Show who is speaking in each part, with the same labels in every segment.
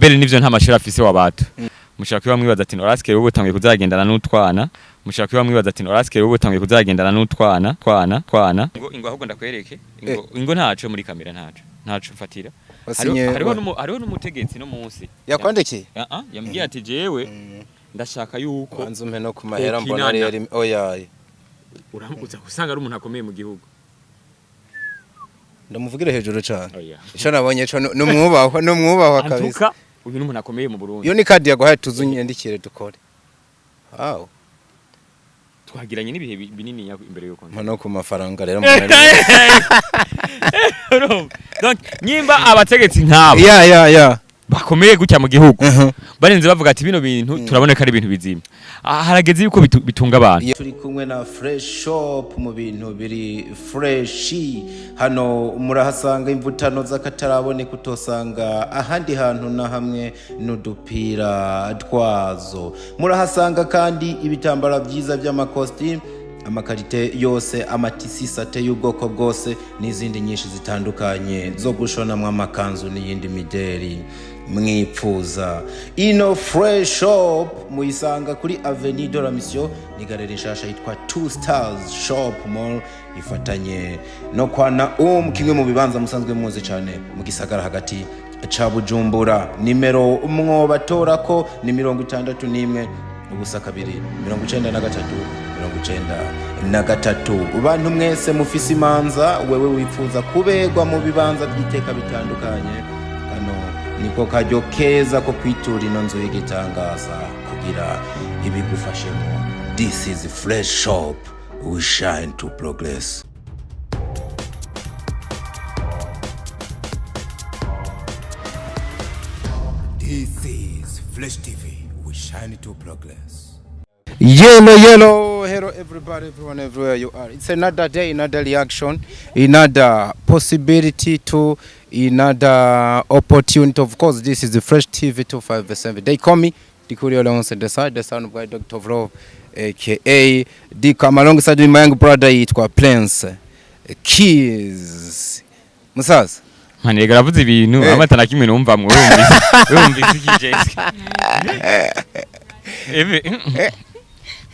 Speaker 1: mbere nivyo nta mashuri afise wabatu mushaka kwiba mwibaza ati Noraske wowe utangiye kuzagendana n'utwana mushaka kwiba mwibaza ati Noraske wowe utangiye kuzagendana n'utwana twana ngo ahubwo ndakwereke ngo ntaco muri kamera ntaco mfatira hariho n'umutegetsi no munsi
Speaker 2: yakwandiki
Speaker 1: yambwiye ati jewe ndashaka yuko
Speaker 2: banzume no kumahera mbona yari oyaye
Speaker 1: uramukuza kusanga ari umuntu akomeye mu gihugu
Speaker 2: ndamuvugire hejuru cyane ico nabonye cyo numwubahwa kabisa
Speaker 1: uyu n'umuntu akomeye mu Burundi
Speaker 2: yo ni kadi yaguhaye tuzunyendikire dukore wow
Speaker 1: twagiranye n'ibihe binini imbere yuko
Speaker 2: no ku mafaranga rero
Speaker 1: donc nyimba abategetsi nkabo
Speaker 2: ya
Speaker 1: bakomeye gutya mu gihugu barenze bavuga ati bino bintu turaboneka ari ibintu bizima harageze yuko bitunga abantu
Speaker 2: turi kumwe na Fresh Shop mu bintu biri freshi hano murahasanga imvutano z'akatarabone kutosanga ahandi hantu na hamwe n'udupira twazo murahasanga kandi ibitambara byiza by'amakositimu amakarite yose amatisi sate y'ubwoko bwose n'izindi nyinshi zitandukanye zo gushonamwa amakanzu n'iyindi mideri mwipfuza ino Fresh Shop muyisanga kuri Avenue de la Mission ni galeri nshasha yitwa 2 Stars Shop Mall ifatanye no kwa kimwe mu bibanza musanzwe muzi cyane mu gisagara hagati ca Bujumbura nimero mwobatora ko ni 61 ubusa 2 93 bantu mwese mufise imanza wewe wifuza kubegwa mu bibanza by'iteka bitandukanye kano niko kajyo keza ko kwitura ino nzu y'igitangaza kugira ibigufashemo. This is Fresh Shop, we shine to progress. This is Flash TV, we shine to progress. Hello everybody, everyone, everywhere you are. It's another day, another reaction, another possibility to another opportunity. Of course, this is the Fresh TV 257. They call me Dikuri alongside the son of God, Dr. Vlov, aka Dikam, alongside my young brother, yitwa Prince Keys. Musaza
Speaker 1: mane garavuze ibintu amata na kimwe numva mwe urumvise ikijesi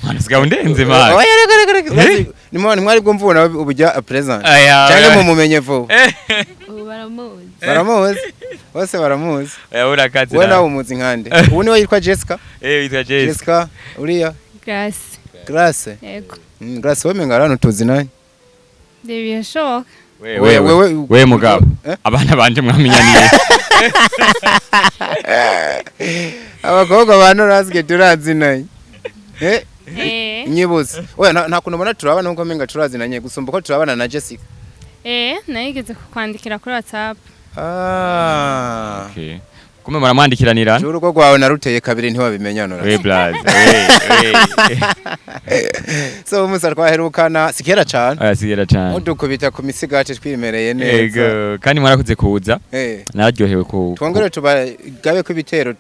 Speaker 1: Manusga undenze mara.
Speaker 2: Oya ni mwari bwo mvuna ubujya present. Cyangwa mu mumenye vuba. Baramuzi. Bose baramuzi.
Speaker 1: Urakaze.
Speaker 2: Wena umuzi nkande. Ubu niwe yitwa Jessica?
Speaker 1: Yitwa
Speaker 2: Jessica. Uriya? Grace.
Speaker 3: Yego.
Speaker 2: Grace we mengarano tuzi naye.
Speaker 3: Debiye shock.
Speaker 1: We mugabo. Abana banje mwamenyaniye.
Speaker 2: Abakobwa bantu rasike turazi naye. Nyibuze. Oya nta kuntu bona turabana nuko menga turazi nanye gusumba ko turabana na Jessica.
Speaker 3: Nayigeze kwandikira kuri WhatsApp.
Speaker 1: Okay. Kume muramwandikiranira?
Speaker 2: Urugo rwawe naruteye kabiri ntiwabimenya nora.
Speaker 1: We blood.
Speaker 2: So umusa twaherukana sikera cyane.
Speaker 1: Sikera cyane.
Speaker 2: Udukubita ku misigati twimereye neza.
Speaker 1: Yego, kandi mwarakuze kuza. Nararyohewe ko.
Speaker 2: Twongere gabe ku bitero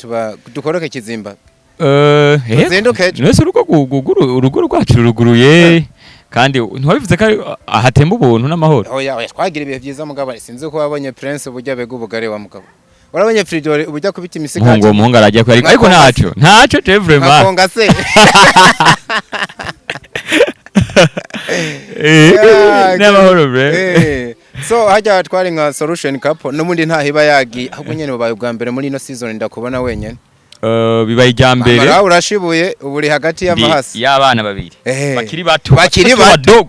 Speaker 2: dukoroke kizimba.
Speaker 1: Nese urugo rwacu ruguruye kandi ntiwabivuze ko ahatemba ubuntu n'amahoro.
Speaker 2: Oya twagira ibihe byiza mugabo sinzi ko wabonye Prince ubujya bega ubugare wa mugabo. Warabonye Fridore ubujya kubita imisigati.
Speaker 1: Umuhungu arajya ko ariko ntaco vraiment.
Speaker 2: Akonga se.
Speaker 1: N'amahoro bre.
Speaker 2: So hajya twari nka Solution Cup n'umundi ntahiba yagi ahubwo nyene babaye ubwa mbere muri ino season ndakubona wenyene.
Speaker 1: Bibaye ijyambere
Speaker 2: Mara urashibuye uburi hagati y'amahasi
Speaker 1: y'abana babiri bakiri bato
Speaker 2: bakiri bato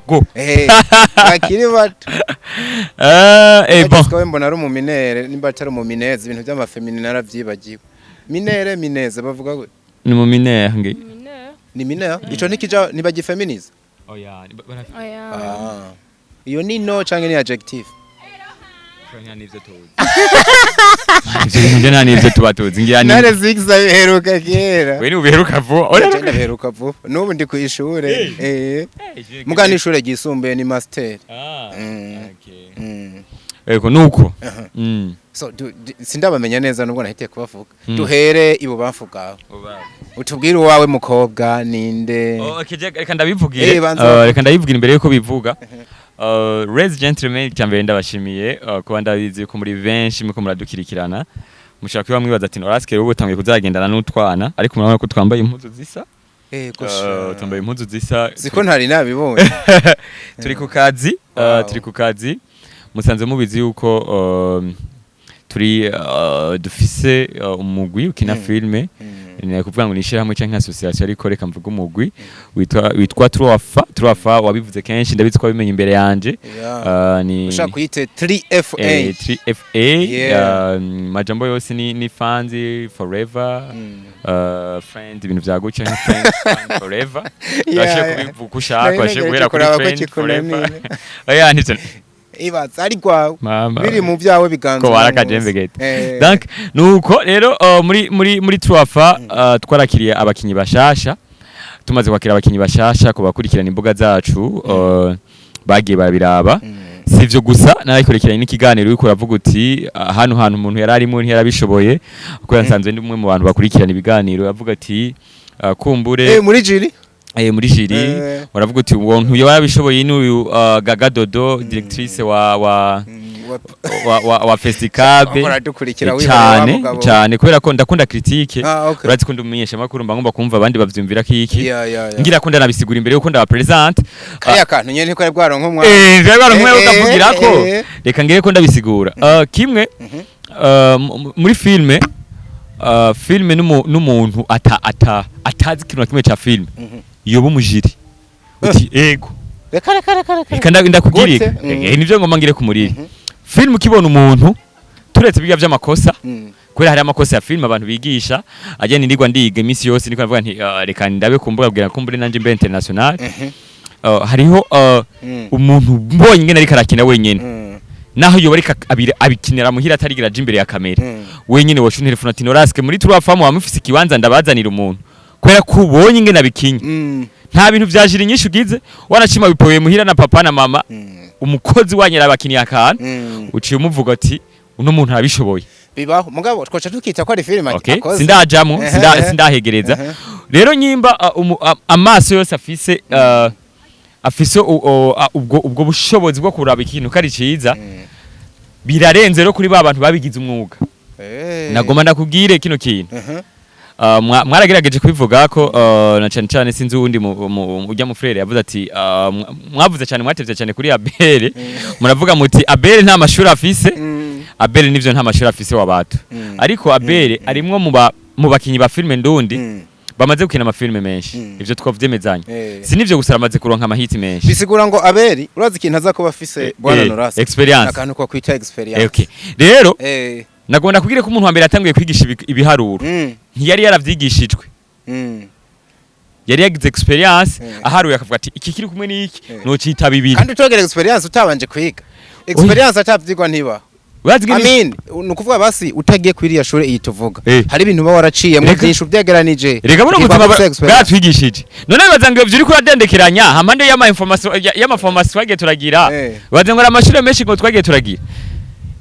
Speaker 2: bon mbona ari umuminere nimba atari umumineze ibintu by'amafeminine naravyibagiwe mineze bavuga gute
Speaker 1: ni umuminere ngi
Speaker 2: ni minere ico nikija nibagifeminize
Speaker 1: oya
Speaker 2: iyo ni no canke ni adjective
Speaker 1: nivyo tubatuzi ngira
Speaker 2: nare zigza biheruka kera
Speaker 1: we ni ubiheruka vuba
Speaker 2: ora biheruka vuba nubu ndi ku ishure mugani ishure gisumbuye ni master
Speaker 1: eko nuko
Speaker 2: so sindabamenya neza nubwo nahitiye kubavuga duhere ibo bavuga utubwire uwawe mukobwa ninde
Speaker 1: reka ndabivugire reka ndabivugira imbere yuko bivuga Ladies and gentlemen, cyambere ndabashimiye kuba ndabizi ko muri benshi muko muradukirikirana mushaka kuba mwibaza ati Oraske wowe utangiye kuzagendana n'utwana ariko murabona ko twambaye impuzu zisa twambaye impuzu zisa
Speaker 2: ziko ntari nabibonye
Speaker 1: turi ku kazi musanze mubizi yuko turi dufise umugwi ukina filme ni kuvuga ngo nishira hamwe canke association ariko reka mvuga umugwi witwa Troafa wabivuze kenshi ndabizi ko bimenye imbere yanje
Speaker 2: ni ushaka kuyite 3FA
Speaker 1: majambo yose ni fans forever friend ibintu vya guca friend forever gashe kubivuga ushaka gashe guhera kuri friend forever oya nitse
Speaker 2: ibaza ari kwawe biri mu byawe biganza
Speaker 1: ko warakajembegete donc nuko rero muri Troafa twarakiriye abakinyi bashasha tumaze kwakira abakinyi bashasha ko bakurikirana imbuga zacu bagiye barabiraba sivyo gusa narayikurikiranye n'ikiganiro yuko uravuga uti hano hantu umuntu yararimo ntiyarabishoboye kuko yansanzwe ndi umwe mu bantu bakurikirana ibiganiro yavuga ati kumbure
Speaker 2: muri jiri
Speaker 1: muri jiri uravuga uti umuntu yarabishoboye n'uyu Gaga Dodo directrice wa Festicabe cyane kubera ko ndakunda critique urazi ko ndumenyesha makuru mba ngomba kumva abandi bavyumvira kiki ngira ko ndanabisigura imbere yuko ndaba present
Speaker 2: kaya kantu nyene ko bwaronko mwa
Speaker 1: ukavugira ko reka ngire ko ndabisigura kimwe muri filme n'umuntu atazi kintu kimwe ca filme yoba umujiri uti ego reka ndakugirika nivyo ngomba ngire kumuriri film ukibona umuntu turetse biga vy'amakosa kubera hari amakosa ya film abantu bigisha ajyanye ndigwa ndiga imisi yose niko navuga nti reka ndabe kumbuga bwira kumbure nanje mbe international hariho umuntu mbonye ngene ariko arakina wenyene naho yoba ariko abikinira muhira atarigira imbere ya kamera wenyene woshunira telefone ati Oraske muri Troafa mu amufise ikibanza ndabazanira umuntu kubera ko ubonye ingene abikinye nta bintu vyajira inyishu gize wanacima bipoye muhira na papa na mama umukozi wanyera abakiniye akantu uciye umuvuga ati uno muntu arabishoboye
Speaker 2: bibaho mugabo twacha tukita ko ari filime
Speaker 1: akoze sindajamo sindahegereza rero nyimba amaso yose afise ubwo bushobozi bwo kuraba ikintu kari ciza birarenze rero kuri ba bantu babigize umwuga nagoma ndakubwire kino kintu mwaragerageje kubivuga ko na cyane sinzi uwundi ujya mu frere yavuze ati mwavuze cyane mwatevye cyane kuri Abel muravuga muti Abel nta mashuri afise Abel nivyo nta mashuri afise wabatu ariko Abel arimwo mu bakinyi ba filme ndundi bamaze gukina amafilme menshi ivyo twavyemezanye sinivyo gusa amaze kuronka amahiti menshi
Speaker 2: bisigura ngo Abel urazi ikintu aza kuba afise bwana Norasi
Speaker 1: experience
Speaker 2: akantu ko kwita experience
Speaker 1: okay rero nagomba kubwire ko umuntu wa mbere atanguye kwigisha ibiharuro ntiyari yaravyigishijwe yari yagize experience aharuye akavuga ati iki kiri kumwe n'iki no cita bibiri
Speaker 2: kandi utogera experience utabanje kwiga experience atavyigwa ntiba amin nukuvuga basi utagiye kwiriya shuri iyi tuvuga hari ibintu ba waraciye mu byinshi ubyegeranije
Speaker 1: rega buno gutuma bwatwigishije none bazanga ivyo uri kuradendekeranya hamande y'amaformation twagiye turagira bazanga amashuri menshi ngo twagiye turagira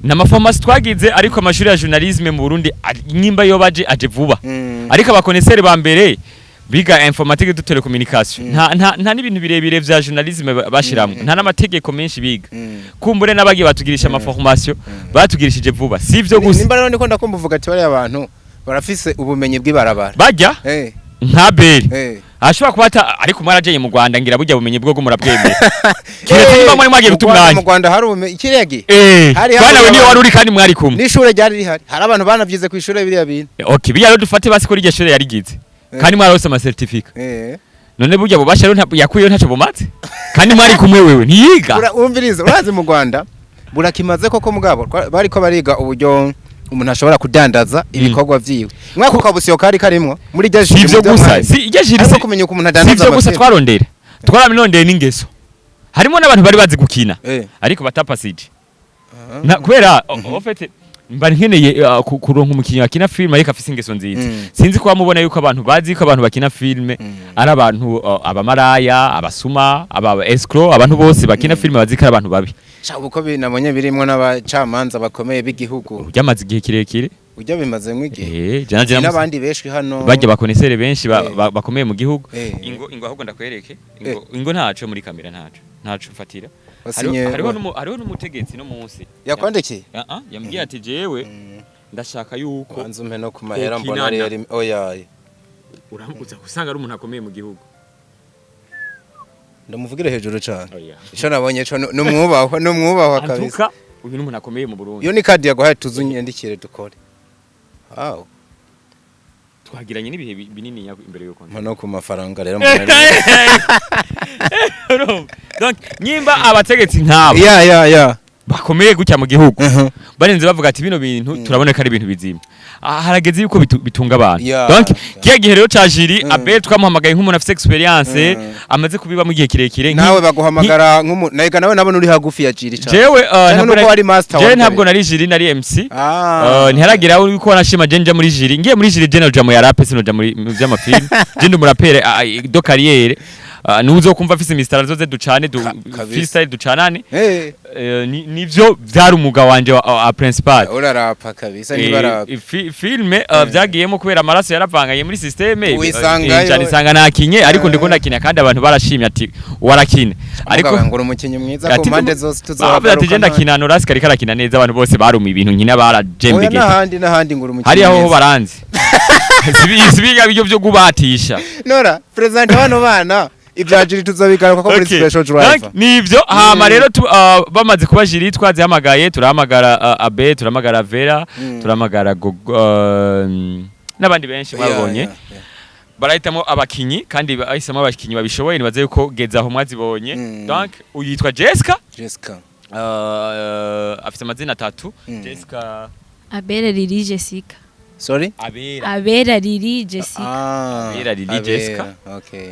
Speaker 1: n'amaformation twagize ariko amashuri ya journalisme mu Burundi nyimba yo baje aje vuba ariko abakoneseri ba mbere biga informatique de télécommunication nta n'ibintu birebire vya journalisme bashiramwe nta n'amategeko menshi biga kumbure nabagiye batugirisha amaformation batugirishije vuba sivyo gusa
Speaker 2: nimba rero niko ndakumva uvuga ati bari abantu barafise ubumenyi bw'ibarabara
Speaker 1: bajya nka Beri ashobora kubata ariko mwaraje mu Rwanda ngira bujya bumenyi bwo murabwemera kiretse niba muri mwagiye gutumwanya
Speaker 2: mu Rwanda hari ubumenyi ikirege
Speaker 1: hari bana we niyo waruri kandi mwari kumwe
Speaker 2: n'ishure ryari rihari hari abantu banavyize ku ishure biriya bintu
Speaker 1: okay biya rero dufate basi ko iryo shure yarigize kandi mwarose ama certificate none bujya bubasha rero yakuyeyo ntaco bumaze kandi mwari kumwe wewe ntiyiga
Speaker 2: umviriza urazi mu Rwanda burakimaze koko mugabo bariko bariga uburyo umuntu ashobora kudandaza ibikorwa vyiwe mwako kabusiyo kari karimwo muri jashiri
Speaker 1: sivyo gusa si ijashiri se
Speaker 2: kumenya uko umuntu adandaza
Speaker 1: sivyo gusa twarondera twaramenondeye n'ingeso harimo n'abantu bari bazi gukina ariko batapasije kubera ofete mba nkeneye kuronka umukinyi akina filme ariko afise ingeso nziza sinzi ko bamubona yuko abantu bazi ko abantu bakina filme ari abantu abamaraya abasuma aba escrow abantu bose bakina filme bazi ko ari abantu babi
Speaker 2: uko binabonye birimwo n'abacamanza bakomeye b'igihugu
Speaker 1: byamaze igihe kirekire
Speaker 2: ujya bimaze mw'igihe n'abandi benshi hano
Speaker 1: bajya bakonesere benshi bakomeye mu gihugu ingo ahubwo ndakwereke ingo ntaco muri kamera ntaco mfatira hariho n'umutegetsi no munsi
Speaker 2: yakwandekeye
Speaker 1: yambwiye ati jewe ndashaka yuko
Speaker 2: wanze umpe no ku mahera mbona
Speaker 1: Kokinana.
Speaker 2: ari oyaye
Speaker 1: uramukuza kusanga ari umuntu akomeye mu gihugu
Speaker 2: ndamuvugire hejuru cyane
Speaker 1: oya
Speaker 2: ico nabonye co numwubahwa kabisa
Speaker 1: antuka uyu ni umuntu akomeye mu Burundi
Speaker 2: iyo ni kadi yaguhaye tuzunyendikire dukore wow
Speaker 1: twagiranye n'ibihe binini imbere yuko
Speaker 2: no ku mafaranga rero
Speaker 1: donc nyimba abategetsi nk'abo
Speaker 2: ya
Speaker 1: bakomeye gutya mu gihugu barenze bavuga ati bino bintu turaboneka ari ibintu bizima harageze yuko bitunga abantu donc kiya gihe rero ca jiri Abel twamuhamagaye nk'umuntu afite experience amaze kubiba mu gihe kirekire
Speaker 2: nawe baguhamagara nk'umuntu nayiga nawe nabona uri hagufi ya jiri cyane
Speaker 1: jewe ntabwo nari jiri nari MC ntiharagira uko nashima je nja muri jiri ngiye muri jiri je naja mu yarape sinoja muri vy'amafilm je ndi umurapere do carrière nuzo kumva afise imistara zoze ducane freestyle ducanane nivyo vyari umuga wanje wa principal
Speaker 2: urarapa kabisa nibarapa
Speaker 1: filme vyagiyemo kubera amaraso yaravanganye muri systeme
Speaker 2: cyane
Speaker 1: isanga nakinye ariko ndiko ndakina kandi abantu barashimye ati warakine
Speaker 2: ariko ngura umukinyi mwiza ku mpande zose
Speaker 1: tuzobaruka ati je ndakina no Rask ariko arakina neza abantu bose baruma ibintu nkina barajembege
Speaker 2: n'ahandi ngura umukinyi
Speaker 1: hari aho baranze sibiga bijyo byo gubatisha
Speaker 2: nora president bano bana ibyajiri tuzabigaruka ko muri special driver
Speaker 1: nivyo hama rero bamaze kuba jiri twazihamagaye turahamagara Abe turahamagara Vera turahamagara n'abandi benshi mwabonye barahitamo abakinyi kandi bahisemo abakinyi babishoboye nibaze yuko geza aho mwazibonye donc uyitwa Jessica afite amazina 3 Jessica
Speaker 3: Abera Lili Jessica
Speaker 2: sorry
Speaker 3: Abera Lili Jessica
Speaker 1: Abera Lili Jessica
Speaker 2: okay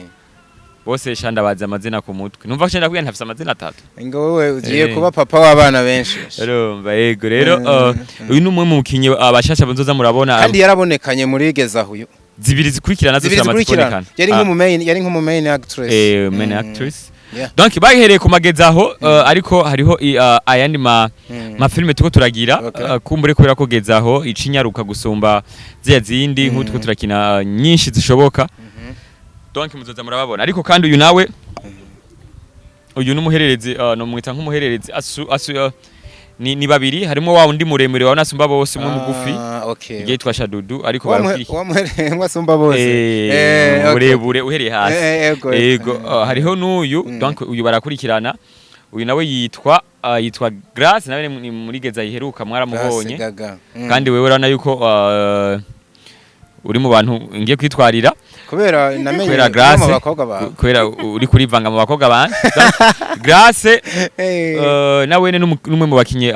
Speaker 1: bose shanda bazi amazina ku mutwe numva ko shanda kugira ntafise amazina 3
Speaker 2: ngo wewe ugiye kuba papa w'abana benshi
Speaker 1: urumva yego rero uyu numwe mu mukinyi abashasha banzoza murabona
Speaker 2: kandi yarabonekanye muri gezaho uyu
Speaker 1: zibiri zikurikirana zose amazikonekana
Speaker 2: yari nk'umu main actress
Speaker 1: main actress donc bahereye ku magezaho ariko hariho ayandi ma filme tuko turagira kumbure kubera ko gezaho icinyaruka gusumba ziya zindi nk'utwo turakina nyinshi zishoboka donc muzoza murababona ariko kandi uyu nawe uyu numuhererezi no mwita nk'umuhererezi ni babiri harimo wa undi muremure wa nasumba bose umwe mugufi yitwa Shadudu ariko
Speaker 2: barakurikiye wasumba bose
Speaker 1: murebure uhereye hasi yego hariho n'uyu donc uyu barakurikirana uyu nawe yitwa Grace nawe ni muri geza yiheruka mwaramubonye kandi wewe urana yuko uri mu bantu ngiye kwitwarira
Speaker 2: kubera namenye
Speaker 1: mu bakobwa ba kubera uri kurivanga mu bakobwa bandi Grace nawe n'umwe mu bakinye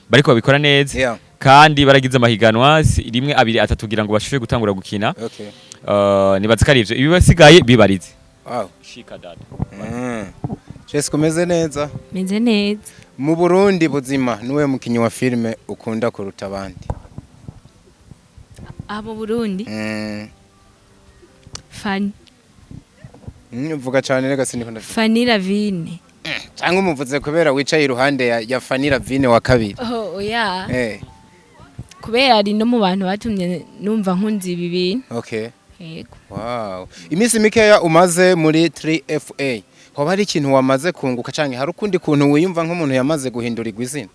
Speaker 1: bariko babikora neza kandi baragize amahiganwa rimwe abiri atatu kugira ngo bashobore gutangura gukina nibaze kari ivyo ibasigaye bibarize shika dada
Speaker 2: Jessica umeze neza
Speaker 3: meze neza
Speaker 2: mu Burundi buzima niwe mukinyi wa filme ukunda kuruta abandi
Speaker 3: abo Burundi Fanny
Speaker 2: vuga cyane rega sinikunda
Speaker 3: Fanny Ravine
Speaker 2: cyangwa umuvuze kubera wicaye iruhande ya Fanny Ravine wa kabiri
Speaker 3: oya kubera ari no mu bantu batumye numva nkunzi ibi bintu
Speaker 2: okay
Speaker 3: yego
Speaker 2: wow imisi mikeya umaze muri 3FA hoba ari ikintu wamaze kunguka canke hari ukundi kuntu wiyumva nk'umuntu yamaze guhindurirwa izina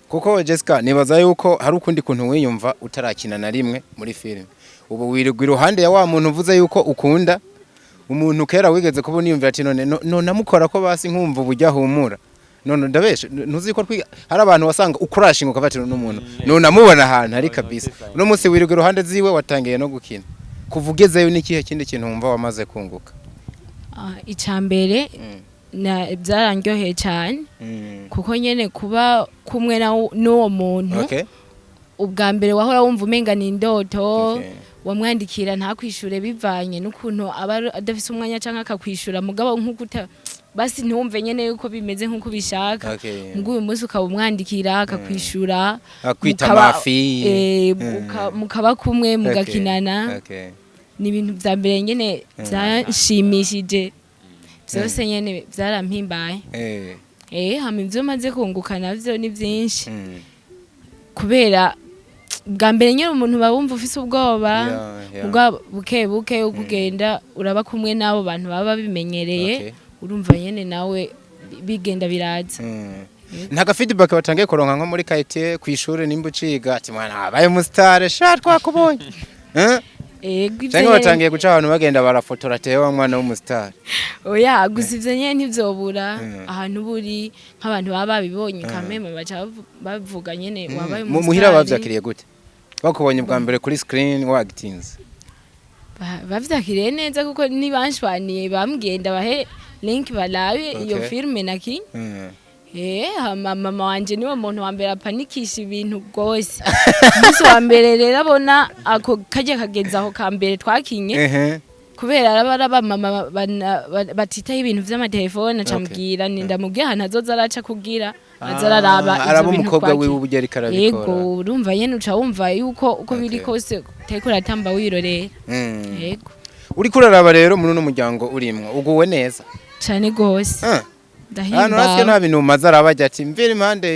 Speaker 2: kuko Jessica nibaza yuko hari ukundi kuntu wiyumva utarakina na rimwe muri filime ubu wirigwa iruhande ya wa muntu uvuze yuko ukunda umuntu kera wigeze kubona yumva ati none namukora ko basi nkumva ubujya humura none ndabeshe ntuziko hari abantu wasanga ukurashinga bati n'umuntu none amubona ahantu ari kabisa no munsi wirigwa iruhande ziwe watangiye no gukina kuvugezeyo n'ikihe kindi kintu wumva wamaze kunguka
Speaker 3: icambere byarangyoheye cyane kuko nyene kuba kumwe n'uwo muntu ubwa mbere wahora wumva umenga ni indoto wamwandikira ntakwishure bivanye n'ukuntu aba adafise umwanya canke akakwishura mugabo nk'ukuta basi ntumve nyene yuko bimeze nk'uko bishaka ngo uyu munsi ukaba umwandikira akakwishura
Speaker 2: akwita mafi
Speaker 3: mukaba kumwe mugakinana ni ibintu vya mbere nyene byanshimishije byose nyene byarampimbaye hama ivyo maze kunguka navyo ni vyinshi kubera bwa mbere nyene umuntu babumva ufise ubwoba buke buke ukugenda uraba kumwe n'abo bantu baba bimenyereye urumva nyene nawe bigenda biraza
Speaker 2: ntaga feedback batangiye kuronka nko muri quartier kwishuri nimba uciga ati mwana abaye mu star sha twakubonye
Speaker 3: ego
Speaker 2: cyangwa batangiye guca abantu bagenda barafotora tewe mwana w'umustar
Speaker 3: oya gusa ivyo nyene ntivyobura ahantu buri nk'abantu baba babibonye kameme baca bavuga nyene wabaye umustar
Speaker 2: muhira bavyakiriye gute bakubonye bwa mbere kuri screen wagtinze
Speaker 3: bavyakiriye neza kuko nibanshwaniye bambwenda bahe link balabe iyo filme naki mama wanje niwe muntu wa mbere apanikisha ibintu gose umunsi wa mbere rero abona ako kajya kageza aho ka mbere twakinye kubera araba mama batitaho ibintu vy'amatelefone acambwira ndamubwiye ahantu azoza araca kugira azararaba
Speaker 2: araba umukobwa wiwe ubugeri karabikora
Speaker 3: yego urumva yene uca wumva yuko uko biri kose uteko uratamba wirorera yego
Speaker 2: uri kuraraba rero muri no muryango urimwo uguwe neza
Speaker 3: cyane gose
Speaker 2: hano natwe nta bintu umaze arabajya ati mvira impande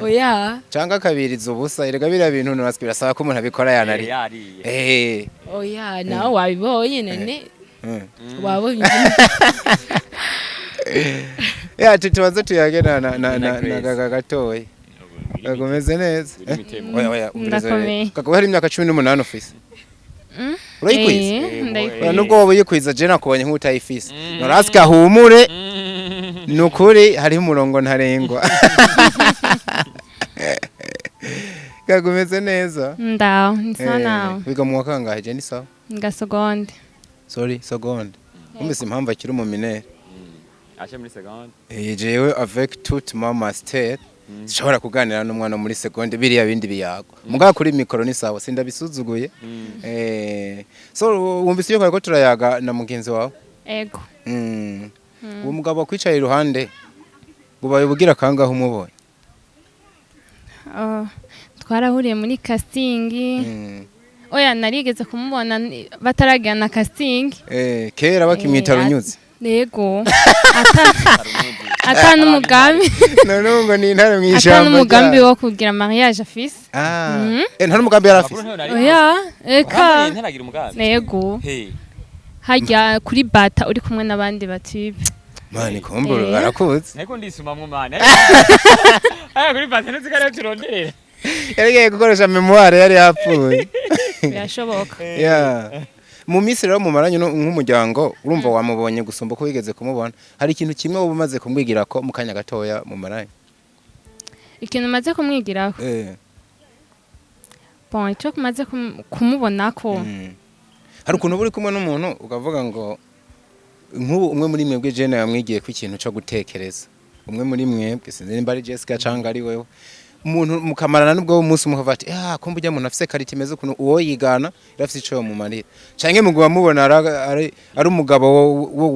Speaker 3: oya
Speaker 2: cyangwa kabiriza ubusa erega biriya bintu natwe birasaba ko umuntu abikora yanari
Speaker 3: oya nawe wabibonye nene wabonye
Speaker 2: tubaze tuyage na gaga gatoya gagomeze neza oya kagabo hari imyaka 18 ufise urayikwiza nubwo wowe uyikwiza je nakubonye nk'utayifise norasika humure nukuri hari umurongo ntarengwa kagomeze neza
Speaker 4: ndaho nsa nawe
Speaker 2: wiga mu wakangahe je ni sawa
Speaker 4: nga seconde
Speaker 2: seconde umbese impamvu akiri mu minere
Speaker 1: aje muri seconde
Speaker 2: jewe avec toute ma master zishobora kuganira n'umwana muri seconde biriya bindi biyago mugaba kuri mikoro ni sawa sindabisuzuguye so wumvise iyo ko turayaga na mugenzi wawe
Speaker 4: ego
Speaker 2: uwo mugabo kwicaye iruhande bubaye bugira kangaho umubonye
Speaker 4: twarahuriye muri casting oya narigeze kumubona bataragana casting
Speaker 2: kera bakimwita runyuzi
Speaker 4: yego atanu umugambi
Speaker 2: none ngo ni intare mw'ijambo
Speaker 4: atanu umugambi wo kugira mariage afise
Speaker 2: ntari umugambi yari afise
Speaker 4: oya eka
Speaker 1: ntaragira umugambi
Speaker 4: yego hajya kuri bata uri kumwe n'abandi batibe
Speaker 2: mani komboro barakuze
Speaker 1: nego ndisumamwe mani aya kuri bata ntuzikare turonderera
Speaker 2: yari gukoresha memoire yari yapfuye
Speaker 4: birashoboka
Speaker 2: mu minsi rero mumaranye nk'umuryango urumva wamubonye gusumba ko wigeze kumubona hari ikintu kimwe uba umaze kumwigira ko mu kanya gatoya mumaranye
Speaker 4: ikintu umaze kumwigiraho bon icyo kumaze kumubona ko
Speaker 2: hari ukuntu uri kumwe n'umuntu ukavuga ngo nk'ubu umwe muri mwebwe Jane yamwigiye ku ikintu cyo gutekereza umwe muri mwebwe sinzi nimba ari Jessica cyangwa ari wewe umuntu mukamarana nubwo umunsi muhava ati kumbe ujya umuntu afise karite imeze ukuntu uwo yigana irafise ico mumarira canke mugo bamubona ari umugabo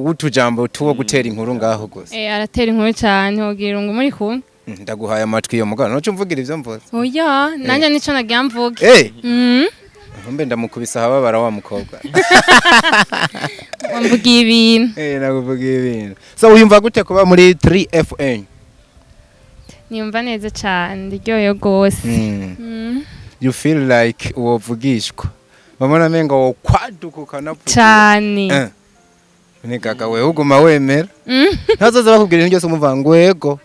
Speaker 2: w'utujambo tuwo gutera inkuru ngaho gose
Speaker 4: aratera inkuru cyane hogira ngo muri kumwe
Speaker 2: ndaguhaye amatwi yo mugano no mvugira ivyo mvuze
Speaker 4: oya nanje nico nagiye mvuga
Speaker 2: mbe ndamukubisa hababara wa mukobwa
Speaker 4: wamvugiye ibintu
Speaker 2: nakuvugiye ibintu so uyumva gute kuba muri 3FN
Speaker 4: niyumva neza cyane ndiryoye gose
Speaker 2: you feel like wovugishwa bamona menga wo kwaduka napfuye
Speaker 4: cyane
Speaker 2: gaga wewe uguma wemera ntazoza bakubwira ibintu byose umva ngo yego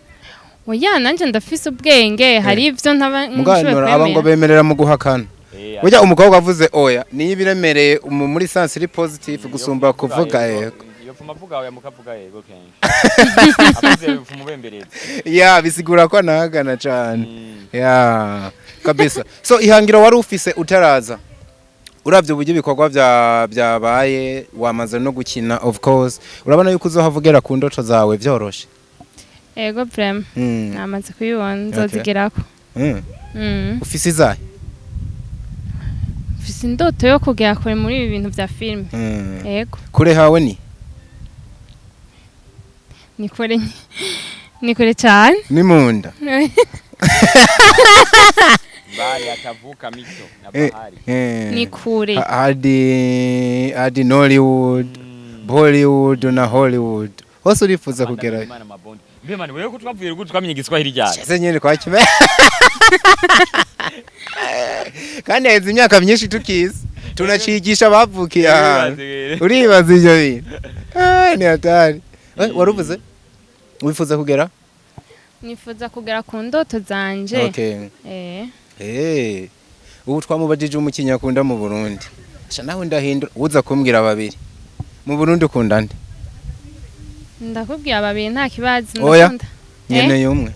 Speaker 4: oya nanje ndafise ubwenge hari ivyo ntaba
Speaker 2: muganora abango bemerera mu guhakana burya umukobwa avuze oya niyo biremereye muri sense iri positive gusumba kuvuga yego
Speaker 1: mavuga oya mukavuga yego kenshi abaze kumubembereza
Speaker 2: bisigura ko nahagana cyane kabisa so ihangiro wari ufise utaraza uravye uburyo ibikorwa byabaye wamaze no gukina of course urabona yuko uzohavugera ku ndoto zawe byoroshe
Speaker 4: ego prem namaze kuyibona nzozigirako
Speaker 2: ufise izahe
Speaker 4: ufise indoto yo kugera kure muri ibi bintu vya filme ego
Speaker 2: kure hawe
Speaker 4: ni kure cyane
Speaker 2: ni munda
Speaker 1: bari atavuka mito na bahari
Speaker 4: ni kure
Speaker 2: hadi Nollywood Bollywood na Hollywood hose urifuza kugera
Speaker 1: mbemane wewe ko twavuye rugo twamenye igiswahili ryari
Speaker 2: cyese nyene kwa kime kandi heze imyaka myinshi tukiza tunacigisha bavukiye ahantu uribaza ivyo bintu ni hatari waruvuze wifuza kugera
Speaker 4: nifuza kugera ku ndoto zanje.
Speaker 2: Okay. Ubu twamubajije umukinnyi akunda mu Burundi. Sha nawe ndahindura uza kumbwira babiri. Mu Burundi ukunda nde?
Speaker 4: Ndakubwira babiri nta kibazo
Speaker 2: Oya. Nyene yumwe.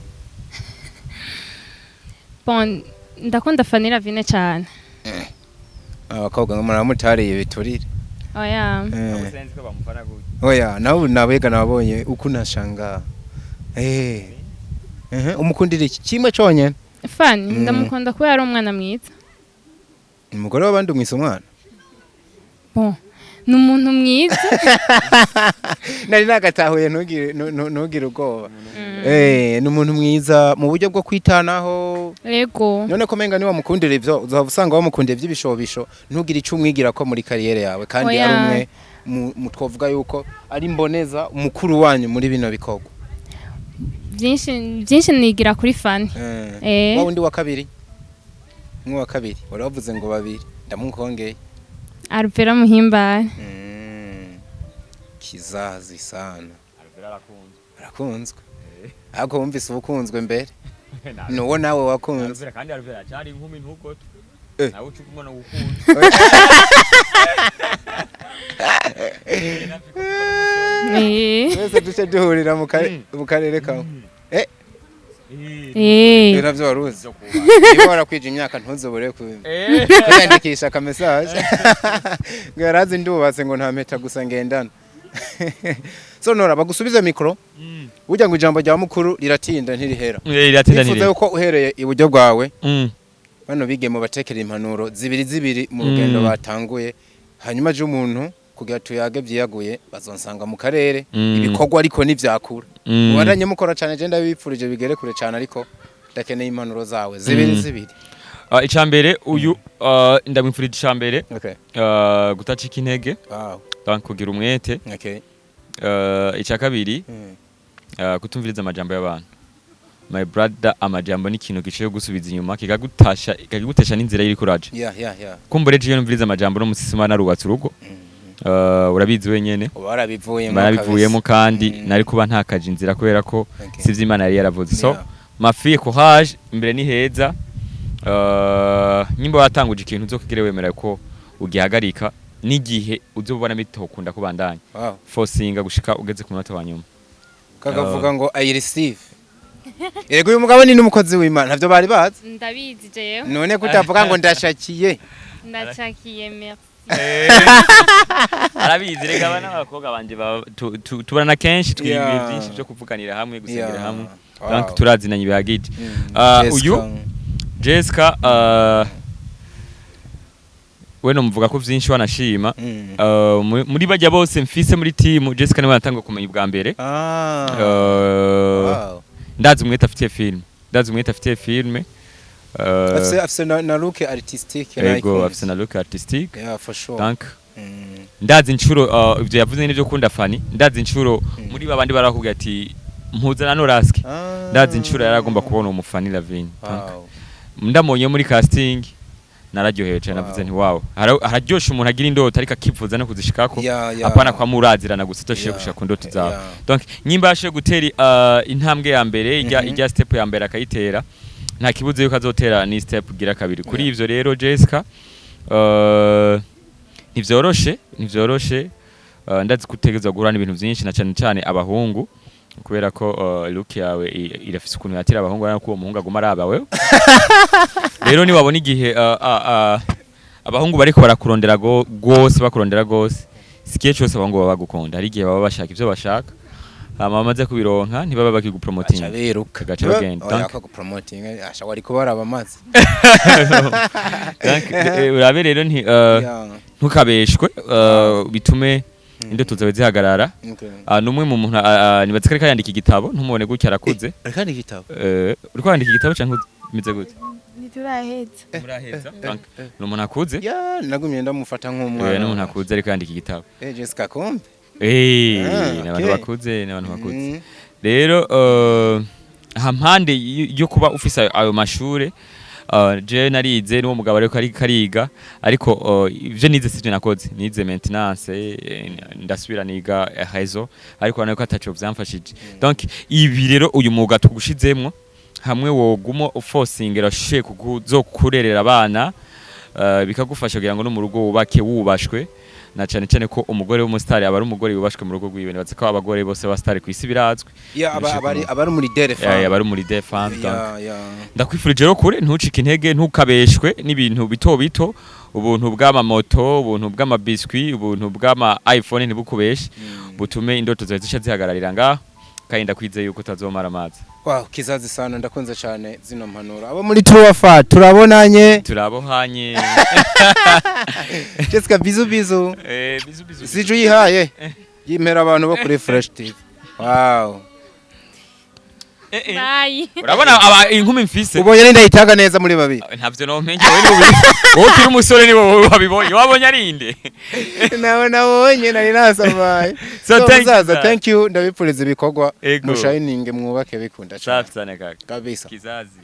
Speaker 4: Bon, ndakunda Fanny Ravine cyane.
Speaker 2: Abakobwa ngo muramutariye biturire.
Speaker 4: Oya.
Speaker 1: Abasenzi ko bamufana gute.
Speaker 2: Oya, nawe nabega nabonye uko nashanga. Umukundira iki? Kimwe cyonyene.
Speaker 4: Fanny ndamukunda ko yari umwana mwiza.
Speaker 2: Umugore w'abandi umwise umwana.
Speaker 4: Bon, ni umuntu mwiza.
Speaker 2: Nari nagatahuye ntugire ubwoba. Ni umuntu mwiza mu buryo bwo kwitanaho.
Speaker 4: Yego.
Speaker 2: None ko menga ni wamukundira ivyo uzaba usanga wamukundiye by'ibishobisho ntugire icyo umwigira ko muri kariyere yawe kandi ari umwe mutwovuga yuko ari mboneza umukuru wanyu muri bino bikorwa.
Speaker 4: Byinshi nigira kuri Fanny.
Speaker 2: Wa wundi wa kabiri. Wa kabiri. Waravuze ngo babiri. Ndamukongeye.
Speaker 4: Alvera Muhimbare.
Speaker 2: Kizazi sana.
Speaker 1: Alvera
Speaker 2: arakunzwe. Ako wumvise ubukunzwe mbere. Nuwo nawe wakunze.
Speaker 1: Alvera kandi Alvera cyari inkumi ntugoto. Nawe ucuka umuntu gukunda.
Speaker 2: Wese duce duhurira mu karere kawe. Navyo waruzi. Niba warakwije imyaka ntuzobore kwiyandikisha ka message. Ngo yarazi ndubatse ngo nta meta gusa ngendana. So nora bagusubize mikro. Burya ngo ijambo rya mukuru riratinda ntirihera.
Speaker 1: Riratinda
Speaker 2: ntirihera. Nifuza ko uhereye iburyo bwawe. Bano bigemo batekera impanuro zibiri mu rugendo batanguye. Hanyuma je umuntu kugira tuyage byiyaguye bazonsanga mu karere ibikorwa ariko n'ivyakura. Ubandanye mukora cyane je ndabipfurije bigere kure cyane ariko ndakeneye impanuro zawe zibiri.
Speaker 1: Icambere uyu ndamwifurije icambere.
Speaker 2: Okay.
Speaker 1: Gutacika intege.
Speaker 2: Wow.
Speaker 1: Donc kugira umwete.
Speaker 2: Okay.
Speaker 1: Icya kabiri kutumviriza amajambo y'abantu. My brother, amajambo ni ikintu giciye gusubiza inyuma kikagutesha n'inzira y'iri kuraje.
Speaker 2: Yeah.
Speaker 1: Kumbure je numviriza amajambo no musisima narubatse urugo. Urabizi wenyene. Barabivuyemo kandi nari kuba ntakaje inzira kubera ko sivyo Imana yari yaravuze. So mafie courage imbere ni heza. Nyimbo watanguje ikintu uzokigere wemera ko ugihagarika n'igihe uzobona bitokunda kubandanya. Forcinga gushika ugeze ku munota wa nyuma.
Speaker 2: Kagavuga ngo I receive. Erego uyu mugabo ni n'umukozi w'Imana navyo bari bazi.
Speaker 4: Ndabizi jewe.
Speaker 2: None kutavuga ngo ndashakiye.
Speaker 4: Ndacakiye merci.
Speaker 1: Arabizi rega abana abakobwa banje tubana kenshi twigiye byinshi byo kuvuganira hamwe gusengera hamwe. Donc turazinanye bihagije. Uyu Jessica we no muvuga ko vyinshi wanashima. Muri bajya bose mfise muri team Jessica niwe natanga kumenya ubwa mbere. Ndazi umwete afitiye film.
Speaker 2: Afise na look artistique
Speaker 1: yego afise na look artistique.
Speaker 2: Yeah, for sure.
Speaker 1: Donc ndazi incuro ivyo yavuze n'ivyo kunda Fanny. Ndazi incuro muri babandi barakubwira ati mpuzana no Rask. Ndazi incuro yaragomba kubona umufani Ravine. Ndamonye muri casting nararyohewe cyane navuze nti wow hararyosha umuntu agira indoto ariko akifuza no kuzishikako apana kwa murazirana gusa toshiye gushaka ku ndoto zawe. Donc nyimbashe gutera intambwe ya mbere ijya step ya mbere akayitera nta kibuze yuko azotera ni step gira kabiri kuri ivyo rero Jessica nivyoroshe ndazi kutegeza guhura n'ibintu byinshi na cyane abahungu kubera ko look yawe irafise ukuntu yatira abahungu ariko uwo muhungu aguma araba wewe. Rero ni wabona igihe abahungu bariko barakurondera bakurondera gose sikiye cyose abahungu baba bagukunda hari igihe baba bashaka ivyo bashaka amaze kubironka ntibaba bakigupromoting
Speaker 2: biruka
Speaker 1: gacha bagenda
Speaker 2: donc gupromoting ashaka ari kubara abamazi.
Speaker 1: Donc urabe rero ntukabeshwe bitume indoto zawe zihagarara. Numwe mu muntu nibatse kare yandika igitabo ntumubone gutya arakuze.
Speaker 2: Kandi igitabo
Speaker 1: uri kwandika igitabo cyangwa mize gute?
Speaker 3: Nituraheza.
Speaker 1: Donc numuntu akuze.
Speaker 2: Nagumye ndamufata nk'umwana.
Speaker 1: Numuntu akuze ariko yandika igitabo.
Speaker 2: Jessica Kombe.
Speaker 1: N'abantu bakuze. Rero hampande yo kuba ufise ayo mashure je narize n'uwo mugabo ariko ari kariga ariko ivyo nize sivyo nakoze nize maintenance ndasubira niga réseau ariko urabona ko ataco vyamfashije donc ibi rero uyu mwuga tugushizemwo hamwe wogumo uforcingera she kuzokurerera abana bikagufasha kugira ngo no mu rugo wubake wubashwe na cyane cyane ko umugore w'umusitari aba ari umugore wubashwe mu rugo rwiwe nibaze ko abagore bose bastari ku isi birazwe
Speaker 2: abari muri dere femme
Speaker 1: abari muri dere femme ndakwifurije rero kure ntucike intege ntukabeshwe n'ibintu bito bito ubuntu bw'amamoto ubuntu bw'amabiscuit ubuntu bw'ama iPhone ntibukubeshe butume indoto zawe zisha zihagararira ngaho kandi ndakwizeye yuko utazomara amazi.
Speaker 2: Wow, kizazi sana ndakunze cyane zino mpanuro. Abo muri Truwafa turabohanye. Jessica bizu.
Speaker 1: Bizu.
Speaker 2: Siju yihaye. Yimera abantu bo kuri Fresh TV. Wow.
Speaker 4: Bye.
Speaker 1: Urabona aba inkumi mfise.
Speaker 2: Ubonye nenda yitaga neza muri babiri.
Speaker 1: Ntavyo no mpenye we n'ubizi. Wowe kiri umusore ni wowe wabibonye. Wabonye arinde.
Speaker 2: Nawe nabonye nari nasamaye. So thank you ndabipuriza ibikorwa mu shining mwubake bikunda cyane.
Speaker 1: Safi sana kaka.
Speaker 2: Kabisa.
Speaker 1: Kizazi.